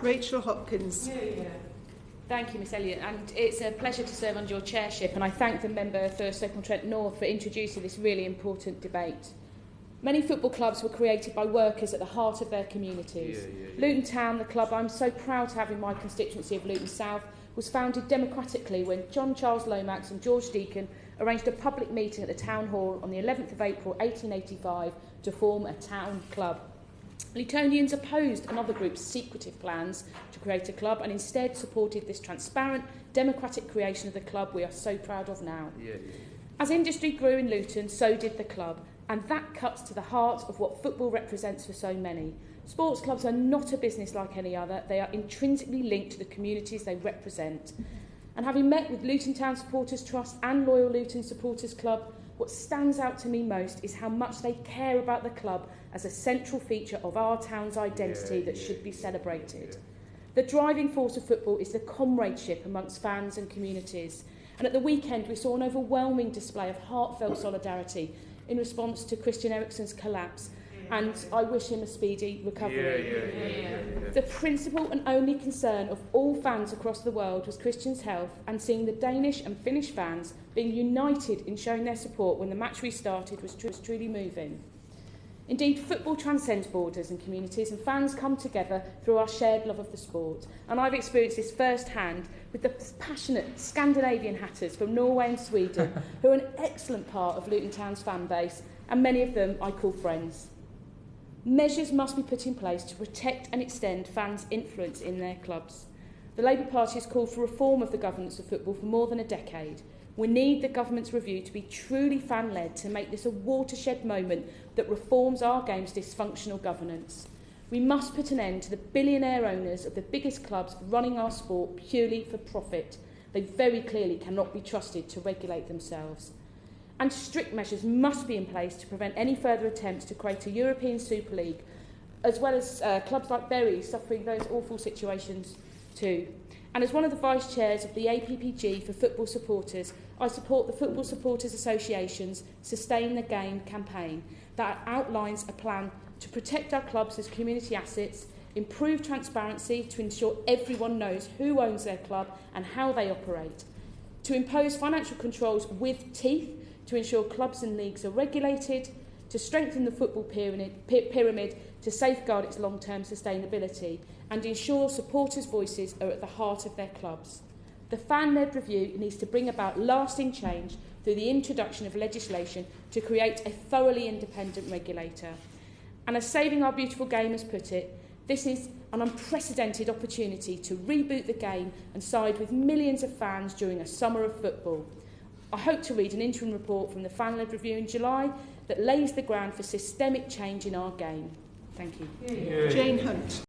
Rachel Hopkins. Thank you, Miss Elliott, and it's a pleasure to serve under your chairship, and I thank the member for Stoke-on-Trent North for introducing this really important debate. Many football clubs were created by workers at the heart of their communities. Luton Town, the club I'm so proud to have in my constituency of Luton South, was founded democratically when John Charles Lomax and George Deacon arranged a public meeting at the Town Hall on the 11th of April 1885 to form a town club. Lutonians opposed another group's secretive plans to create a club and instead supported this transparent, democratic creation of the club we are so proud of now. As industry grew in Luton, so did the club, and that cuts to the heart of what football represents for so many. Sports clubs are not a business like any other. They are intrinsically linked to the communities they represent. And having met with Luton Town Supporters Trust and Loyal Luton Supporters Club, what stands out to me most is how much they care about the club as a central feature of our town's identity that should be celebrated. The driving force of football is the comradeship amongst fans and communities. And at the weekend, we saw an overwhelming display of heartfelt solidarity in response to Christian Eriksen's collapse, and I wish him a speedy recovery. The principal and only concern of all fans across the world was Christian's health, and seeing the Danish and Finnish fans being united in showing their support when the match restarted was truly moving. Indeed, football transcends borders and communities, and fans come together through our shared love of the sport. And I've experienced this firsthand with the passionate Scandinavian Hatters from Norway and Sweden, who are an excellent part of Luton Town's fan base, and many of them I call friends. Measures must be put in place to protect and extend fans' influence in their clubs. The Labour Party has called for reform of the governance of football for more than a decade. We need the government's review to be truly fan-led to make this a watershed moment that reforms our game's dysfunctional governance. We must put an end to the billionaire owners of the biggest clubs running our sport purely for profit. They very clearly cannot be trusted to regulate themselves. And strict measures must be in place to prevent any further attempts to create a European Super League, as well as clubs like Bury suffering those awful situations too. And as one of the vice chairs of the APPG for football supporters, I support the Football Supporters Association's Sustain the Game campaign that outlines a plan to protect our clubs as community assets, improve transparency to ensure everyone knows who owns their club and how they operate, to impose financial controls with teeth to ensure clubs and leagues are regulated, to strengthen the football pyramid to safeguard its long-term sustainability, and ensure supporters' voices are at the heart of their clubs. The fan-led review needs to bring about lasting change through the introduction of legislation to create a thoroughly independent regulator. And as Saving Our Beautiful Game has put it, this is an unprecedented opportunity to reboot the game and side with millions of fans during a summer of football. I hope to read an interim report from the fan-led review in July that lays the ground for systemic change in our game. Thank you. Jane Hunt.